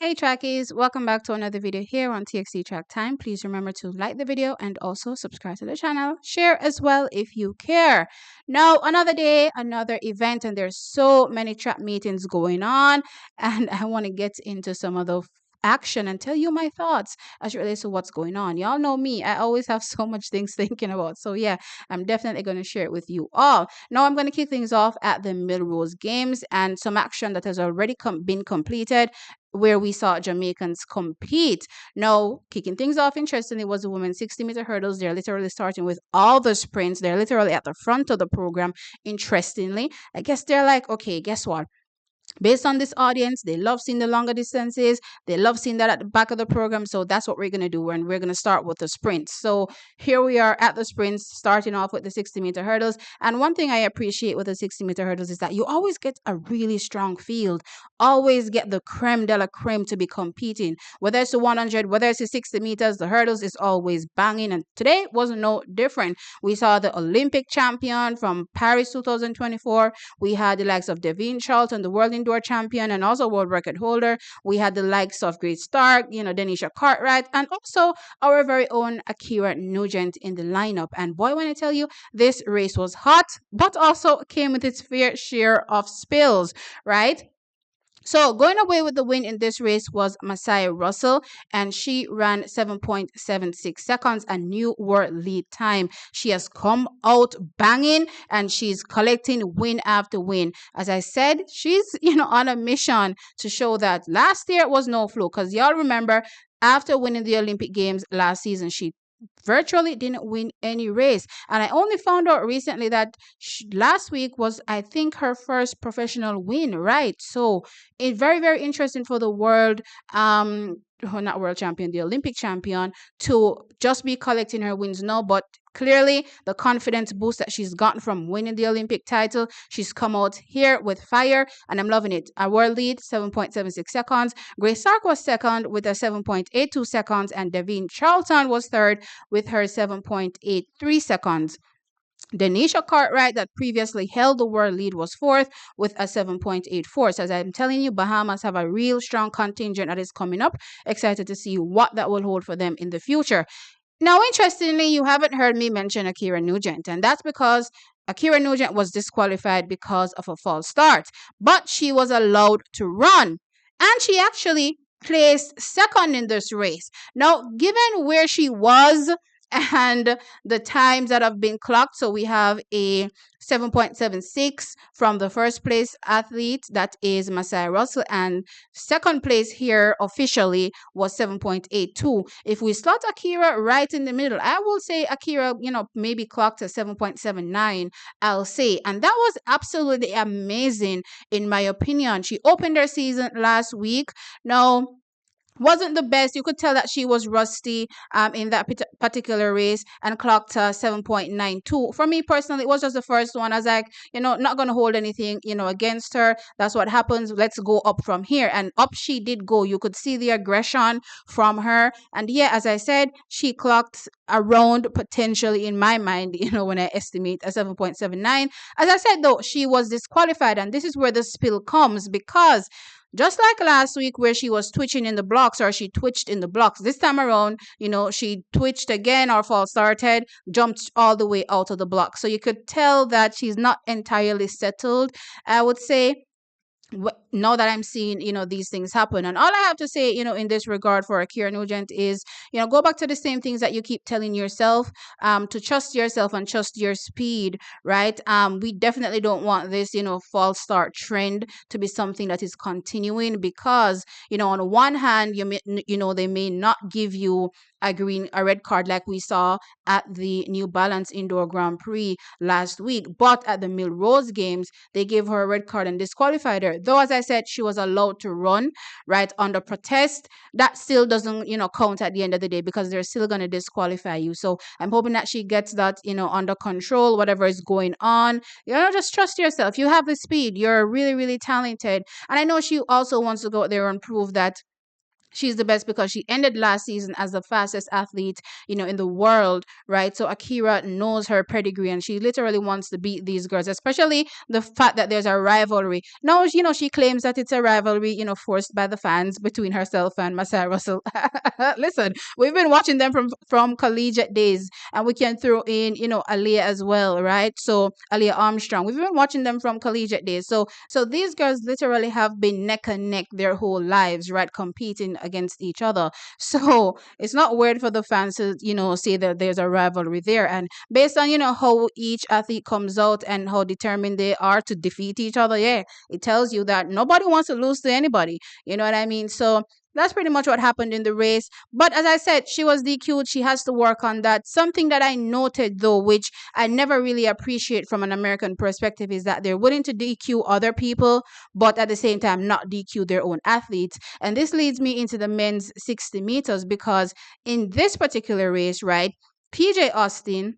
Hey trackies, welcome back to another video here on TXT Track Time. Please remember to like the video and also subscribe to the channel. Share as well if you care. Now, another day, another event, and there's so many track meetings going on, and I want to get into some of the action and tell you my thoughts as it relates to what's going on. Y'all know me, I always have so much things thinking about. So yeah, I'm definitely going to share it with you all. Now I'm going to kick things off at the Melrose Games and some action that has already been completed, where we saw Jamaicans compete. Now, kicking things off, interestingly, was the women's 60-meter hurdles. They're literally starting with all the sprints. They're literally at the front of the program. Interestingly, I guess they're like, okay, guess what? Based on this audience, they love seeing the longer distances. They love seeing that at the back of the program. So that's what we're going to do. And we're going to start with the sprints. So here we are at the sprints, starting off with the 60-meter hurdles. And one thing I appreciate with the 60-meter hurdles is that you always get a really strong field. Always get the creme de la creme to be competing. Whether it's the 100, whether it's the 60 meters, the hurdles is always banging. And today was no different. We saw the Olympic champion from Paris 2024. We had the likes of Devine Charlton, the world indoor champion and also world record holder. We had the likes of Grace Stark, Denisha Cartwright, and also our very own Ackera Nugent in the lineup. And boy, when I tell you, this race was hot, but also came with its fair share of spills, right? So going away with the win in this race was Masai Russell, and she ran 7.76 seconds, a new world lead time. She has come out banging, and she's collecting win after win. As I said, she's on a mission to show that last year was no fluke, because y'all remember after winning the Olympic Games last season, she virtually didn't win any race. And I only found out recently that last week was, I think, her first professional win, right? So it's very, very interesting for the world, not world champion, the Olympic champion, to just be collecting her wins now. But clearly, the confidence boost that she's gotten from winning the Olympic title, she's come out here with fire, and I'm loving it. A world lead, 7.76 seconds. Grace Stark was second with a 7.82 seconds, and Devine Charlton was third with her 7.83 seconds. Denisha Cartwright, that previously held the world lead, was fourth with a 7.84. So as I'm telling you, Bahamas have a real strong contingent that is coming up. Excited to see what that will hold for them in the future. Now, interestingly, you haven't heard me mention Ackera Nugent, and that's because Ackera Nugent was disqualified because of a false start, but she was allowed to run, and she actually placed second in this race. Now, given where she was and the times that have been clocked, so we have a 7.76 from the first place athlete, that is Masai Russell, and second place here officially was 7.82. If we slot Ackera right in the middle, I will say Ackera, maybe clocked at 7.79, I'll say. And that was absolutely amazing in my opinion. She opened her season last week. Now, wasn't the best. You could tell that she was rusty in that particular race, and clocked 7.92. For me personally, it was just the first one. I was like, not going to hold anything, against her. That's what happens. Let's go up from here. And up she did go. You could see the aggression from her. And yeah, as I said, she clocked around, potentially in my mind, when I estimate a 7.79. As I said, though, she was disqualified. And this is where the spill comes, because just like last week where she was twitching in the blocks, or she twitched in the blocks, this time around, she twitched again or false started, jumped all the way out of the block. So you could tell that she's not entirely settled, I would say. Now that I'm seeing, these things happen. And all I have to say, in this regard for Ackera Nugent is, go back to the same things that you keep telling yourself, to trust yourself and trust your speed, right? We definitely don't want this, false start trend to be something that is continuing, because, on one hand, they may not give you a red card like we saw at the New Balance Indoor Grand Prix last week, but at the Melrose Games, they gave her a red card and disqualified her. Though, as I said, she was allowed to run, right, under protest. That still doesn't, count at the end of the day, because they're still going to disqualify you. So I'm hoping that she gets that, under control, whatever is going on. Just trust yourself. You have the speed. You're really, really talented. And I know she also wants to go out there and prove that she's the best because she ended last season as the fastest athlete, in the world, right? So Ackera knows her pedigree and she literally wants to beat these girls, especially the fact that there's a rivalry. Now, she claims that it's a rivalry, forced by the fans between herself and Masai Russell. Listen, we've been watching them from collegiate days, and we can throw in, Aaliyah as well, right? So Aaliyah Armstrong, we've been watching them from collegiate days. So these girls literally have been neck and neck their whole lives, right? Competing against each other. So it's not weird for the fans to, say that there's a rivalry there. And based on, how each athlete comes out and how determined they are to defeat each other, yeah, it tells you that nobody wants to lose to anybody. You know what I mean? So that's pretty much what happened in the race. But as I said, she was DQ'd. She has to work on that. Something that I noted, though, which I never really appreciate from an American perspective, is that they're willing to DQ other people, but at the same time not DQ their own athletes. And this leads me into the men's 60 meters, because in this particular race, right, PJ Austin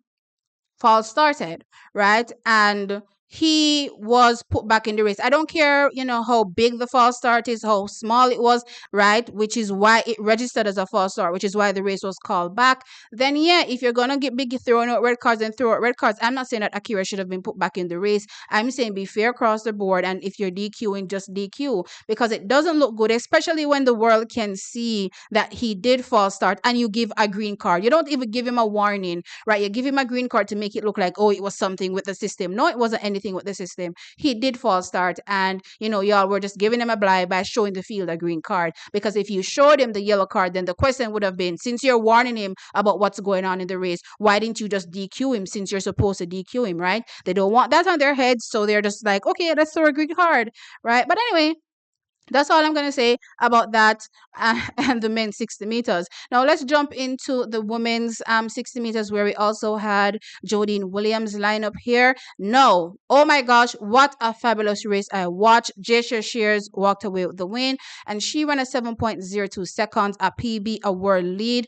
false started, right? And he was put back in the race. I don't care, how big the false start is, how small it was, right? Which is why it registered as a false start, which is why the race was called back. Then, yeah, if you're gonna get big throwing out red cards, then throw out red cards. I'm not saying that Ackera should have been put back in the race. I'm saying be fair across the board, and if you're DQing, just DQ, because it doesn't look good, especially when the world can see that he did false start and you give a green card. You don't even give him a warning, right? You give him a green card to make it look like, oh, it was something with the system. No, it wasn't anything with the system. He did false start, and y'all were just giving him a blind by showing the field a green card. Because if you showed him the yellow card, then the question would have been, since you're warning him about what's going on in the race, why didn't you just DQ him, since you're supposed to DQ him, right? They don't want that on their heads, so they're just like, okay, let's throw a green card, right? But anyway, that's all I'm going to say about that, and the men's 60 meters. Now, let's jump into the women's 60 meters, where we also had Jodine Williams line up here. No, oh my gosh, what a fabulous race I watched. Jacious Sears walked away with the win, and she ran a 7.02 seconds, a PB, a world lead.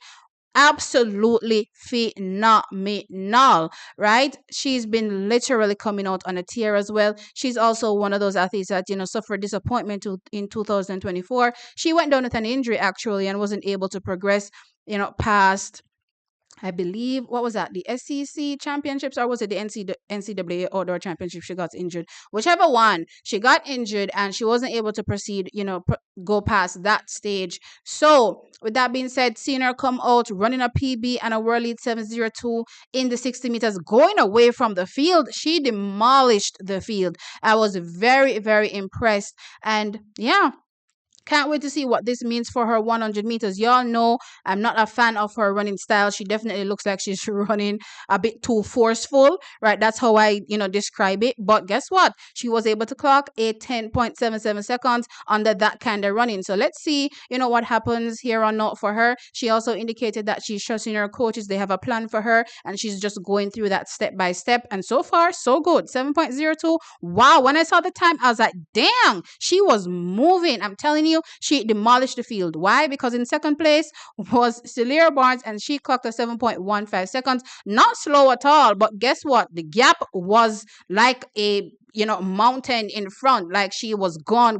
Absolutely phenomenal, right? She's been literally coming out on a tear as well. She's also one of those athletes that suffered disappointment in 2024. She went down with an injury actually and wasn't able to progress past, I believe, what was that? The SEC championships, or was it the NCAA outdoor championship? She got injured. Whichever one, she got injured and she wasn't able to proceed, go past that stage. So, with that being said, seeing her come out running a PB and a world lead 7:02 in the 60 meters, going away from the field, she demolished the field. I was very, very impressed. And yeah, can't wait to see what this means for her 100 meters. Y'all know I'm not a fan of her running style. She definitely looks like she's running a bit too forceful, right? That's how I, describe it. But guess what? She was able to clock a 10.77 seconds under that kind of running. So let's see, what happens here on out for her. She also indicated that she's trusting her coaches. They have a plan for her, and she's just going through that step by step. And so far, so good. 7.02. Wow. When I saw the time, I was like, dang, she was moving. I'm telling you, she demolished the field. Why? Because in second place was Celia Barnes, and she clocked a 7.15 seconds. Not slow at all, but guess what? The gap was like a mountain in front, like she was gone.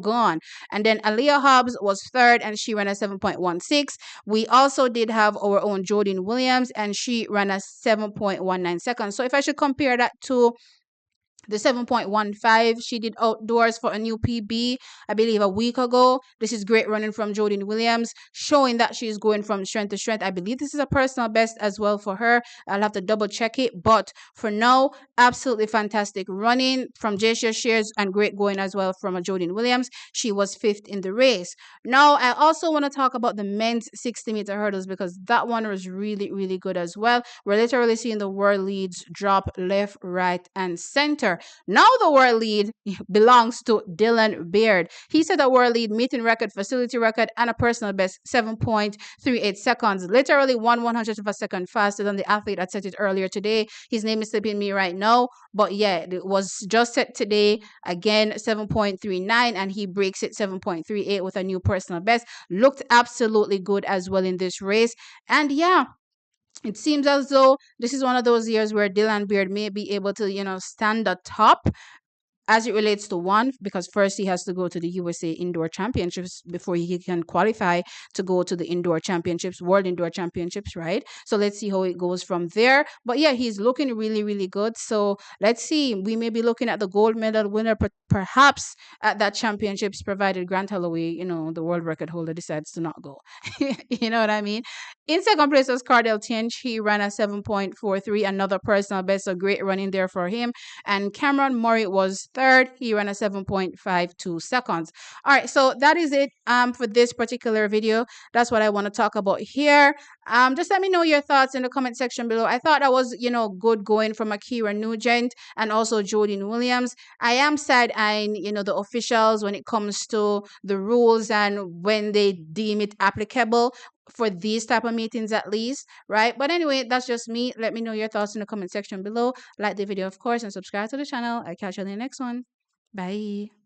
And then Aaliyah Hobbs was third, and she ran a 7.16. We also did have our own Jodine Williams, and she ran a 7.19 seconds. So if I should compare that to the 7.15 she did outdoors for a new PB, I believe a week ago. This is great running from Jodine Williams, showing that she's going from strength to strength. I believe this is a personal best as well for her. I'll have to double check it. But for now, absolutely fantastic running from Jacious Sears, and great going as well from a Jodine Williams. She was fifth in the race. Now, I also want to talk about the men's 60-meter hurdles, because that one was really, really good as well. We're literally seeing the world leads drop left, right, and center. Now the world lead belongs to Dylan Beard. He set a world lead meeting record, facility record, and a personal best 7.38 seconds. Literally 1/100th of a second faster than the athlete that set it earlier today. His name is slipping me right now. But yeah, it was just set today. Again, 7.39, and he breaks it 7.38 with a new personal best. Looked absolutely good as well in this race. And yeah, it seems as though this is one of those years where Dylan Beard may be able to, stand atop as it relates to one, because first he has to go to the USA Indoor Championships before he can qualify to go to the Indoor Championships, World Indoor Championships, right? So let's see how it goes from there. But yeah, he's looking really, really good. So let's see. We may be looking at the gold medal winner perhaps at that championships, provided Grant Holloway, the world record holder, decides to not go. You know what I mean? In second place was Cardell Tinch. He ran a 7.43, another personal best, a great run in there for him. And Cameron Murray was third. He ran a 7.52 seconds. All right, so that is it for this particular video. That's what I want to talk about here. Just let me know your thoughts in the comment section below. I thought that was, good going from Ackera Nugent and also Jodine Williams. I am side-eyeing, the officials when it comes to the rules and when they deem it applicable for these type of meetings at least, right? But anyway, that's just me. Let me know your thoughts in the comment section below. Like the video, of course, and subscribe to the channel. I'll catch you in the next one. Bye.